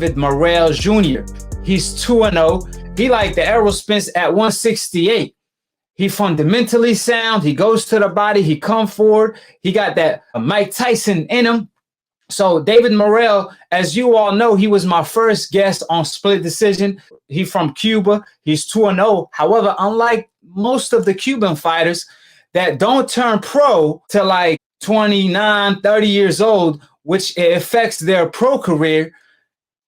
David Morrell Jr. He's 2-0. He like the Errol Spence at 168. He fundamentally sound. He goes to the body. He come forward. He got that Mike Tyson in him. So David Morrell, as you all know, he was my first guest on Split Decision. He's from Cuba. He's 2-0. However, unlike most of the Cuban fighters that don't turn pro till like 29, 30 years old, which affects their pro career,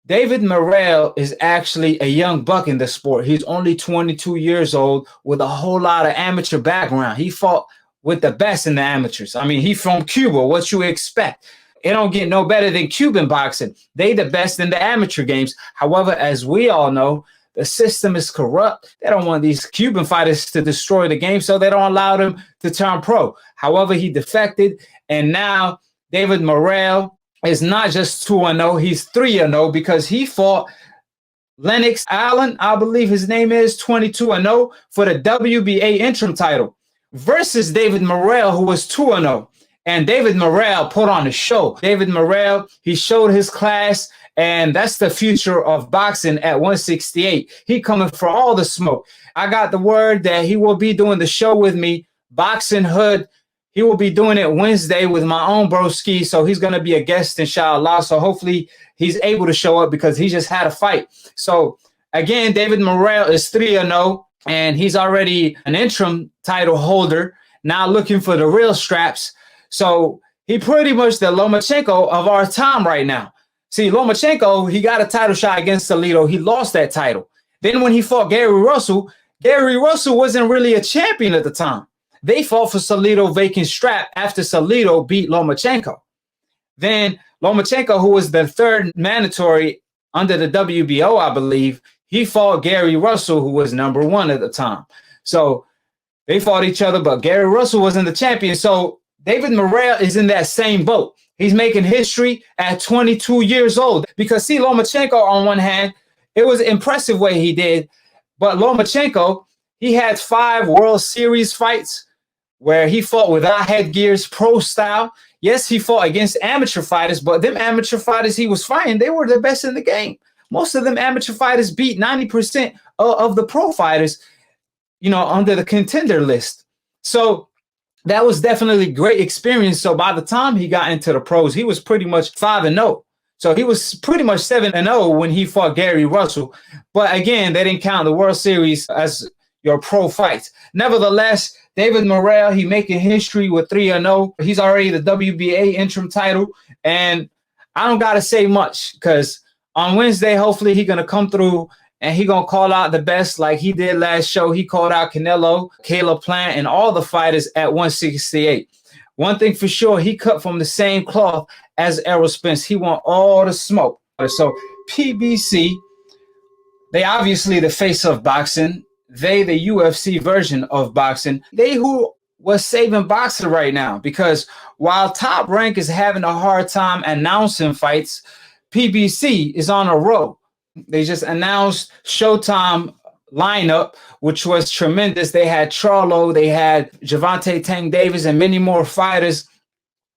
David Morrell is actually a young buck in the sport. He's only 22 years old with a whole lot of amateur background. He fought with the best in the amateurs. I mean, he's from Cuba. What you expect? It don't get no better than Cuban boxing. They the best in the amateur games. However, as we all know, the system is corrupt. They don't want these Cuban fighters to destroy the game, so they don't allow them to turn pro. However, he defected, and now David Morrell is not just 2-0, he's 3-0 because he fought Lennox Allen, I believe his name is, 22-0 for the WBA interim title versus David Morrell, who was 2-0. And David Morrell put on a show. David Morrell, he showed his class, and that's the future of boxing at 168. He coming for all the smoke. I got the word that he will be doing the show with me, Boxing Hood. He will be doing it Wednesday with my own broski, so he's going to be a guest, inshallah. So hopefully he's able to show up because he just had a fight. So again, David Morrell is 3-0, and he's already an interim title holder, now looking for the real straps. So he pretty much the Lomachenko of our time right now. See, Lomachenko, he got a title shot against Salido. He lost that title. Then when he fought Gary Russell wasn't really a champion at the time. They fought for Salido vacant strap after Salido beat Lomachenko. Then Lomachenko, who was the third mandatory under the WBO, I believe, he fought Gary Russell, who was number one at the time. So they fought each other, but Gary Russell wasn't the champion. So David Morrell is in that same boat. He's making history at 22 years old. Because, see, Lomachenko, on one hand, it was an impressive way he did. But Lomachenko, he had 5 World Series fights where he fought without headgears, pro style. Yes, he fought against amateur fighters, but them amateur fighters he was fighting, they were the best in the game. Most of them amateur fighters beat 90% of the pro fighters, you know, under the contender list. So that was definitely great experience. So by the time he got into the pros, he was pretty much 5-0. So he was pretty much 7-0 when he fought Gary Russell. But again, they didn't count the World Series as your pro fights. Nevertheless, David Morrell, he making history with 3-0. He's already the WBA interim title. And I don't got to say much because on Wednesday, hopefully he's going to come through and he going to call out the best like he did last show. He called out Canelo, Caleb Plant, and all the fighters at 168. One thing for sure, he cut from the same cloth as Errol Spence. He want all the smoke. So PBC, they obviously the face of boxing. They the UFC version of boxing. They who was saving boxing right now, because while Top Rank is having a hard time announcing fights, PBC is on a roll. They just announced Showtime lineup, which was tremendous. They had Charlo, they had Gervonta Tank Davis, and many more fighters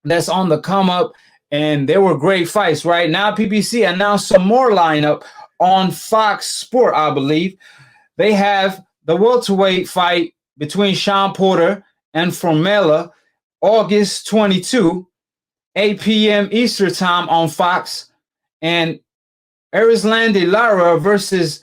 that's on the come up, and they were great fights. Right now, PBC announced some more lineup on Fox Sport, I believe. They have the welterweight fight between Sean Porter and Formella, August 22, 8 p.m. Eastern time on Fox, and Erislandy Lara versus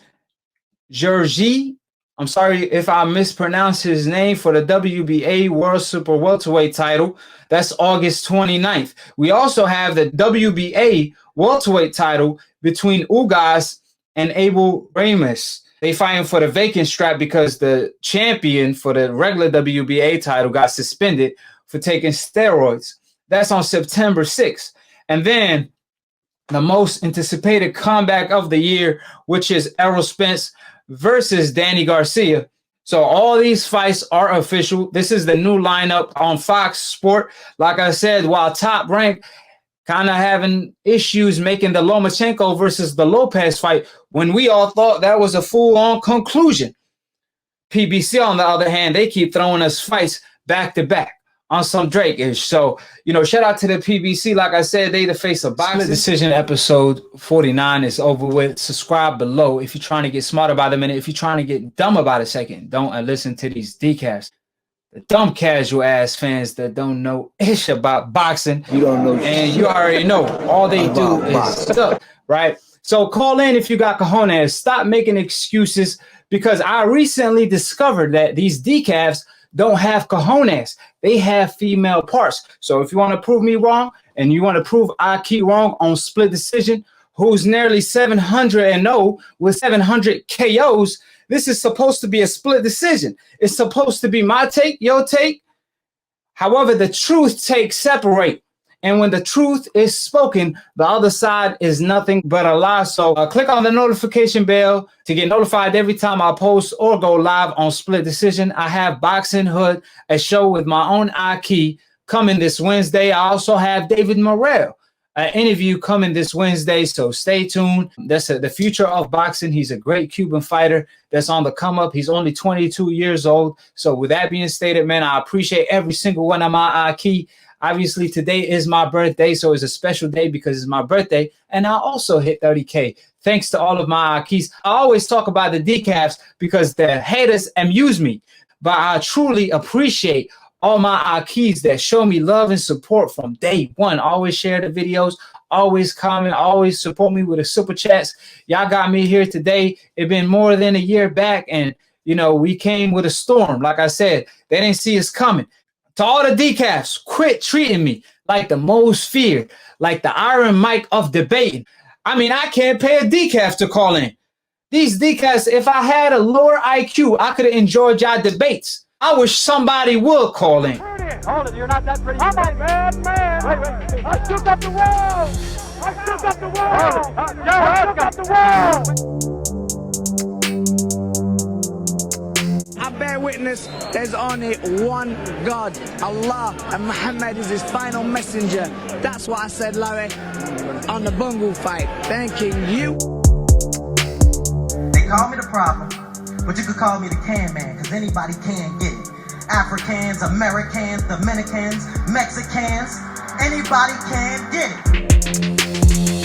Georgie. I'm sorry if I mispronounce his name, for the WBA World Super Welterweight title. That's August 29th. We also have the WBA Welterweight title between Ugas and Abel Ramos. They fighting for the vacant strap because the champion for the regular WBA title got suspended for taking steroids. That's on September 6th. And then the most anticipated comeback of the year, which is Errol Spence versus Danny Garcia. So all these fights are official. This is the new lineup on Fox Sport. Like I said, while Top Rank kind of having issues making the Lomachenko versus the Lopez fight, when we all thought that was a full-on conclusion. PBC, on the other hand, they keep throwing us fights back to back. on some Drake-ish. So, you know, shout out to the PBC. Like I said, they the face of boxing. Decision episode 49 is over with. Subscribe below if you're trying to get smarter by the minute. If you're trying to get dumb about a second, don't listen to these decafs. The dumb casual ass fans that don't know ish about boxing. You don't know. And you already know all they do is stuff, right? So call in if you got cojones. Stop making excuses, because I recently discovered that these decafs don't have cojones. They have female parts. So if you want to prove me wrong and you want to prove Akhi wrong on split decision, who's nearly 700-0 with 700 KOs, this is supposed to be a split decision. It's supposed to be my take, your take. However, the truth takes separate. And when the truth is spoken, the other side is nothing but a lie. So click on the notification bell to get notified every time I post or go live on Split Decision. I have Boxing Hood, a show with my own Akhi, coming this Wednesday. I also have David Morrell, an interview coming this Wednesday. So stay tuned. That's the future of boxing. He's a great Cuban fighter that's on the come up. He's only 22 years old. So with that being stated, man, I appreciate every single one of my Akhi. Obviously, today is my birthday, so it's a special day because it's my birthday, and I also hit 30K. Thanks to all of my Akhis. I always talk about the decafs because the haters amuse me, but I truly appreciate all my Akhis that show me love and support from day one. Always share the videos, always comment, always support me with the super chats. Y'all got me here today. It's been more than a year back, and, you know, we came with a storm. Like I said, they didn't see us coming. To all the decafs, quit treating me like the most feared, like the Iron Mike of debating. I mean, I can't pay a decaf to call in. These decafs, if I had a lower IQ, I could have enjoyed y'all debates. I wish somebody would call in. Hold it, you're not that pretty. I'm a bad man. Wait. I shook up the world. I shook up the world. I shook up the world. I bear witness, there's only one God, Allah, and Muhammad is his final messenger. That's what I said, Larry, on the Bungle fight. Thanking you. They call me the problem, but you could call me the can man, because anybody can get it. Africans, Americans, Dominicans, Mexicans, anybody can get it.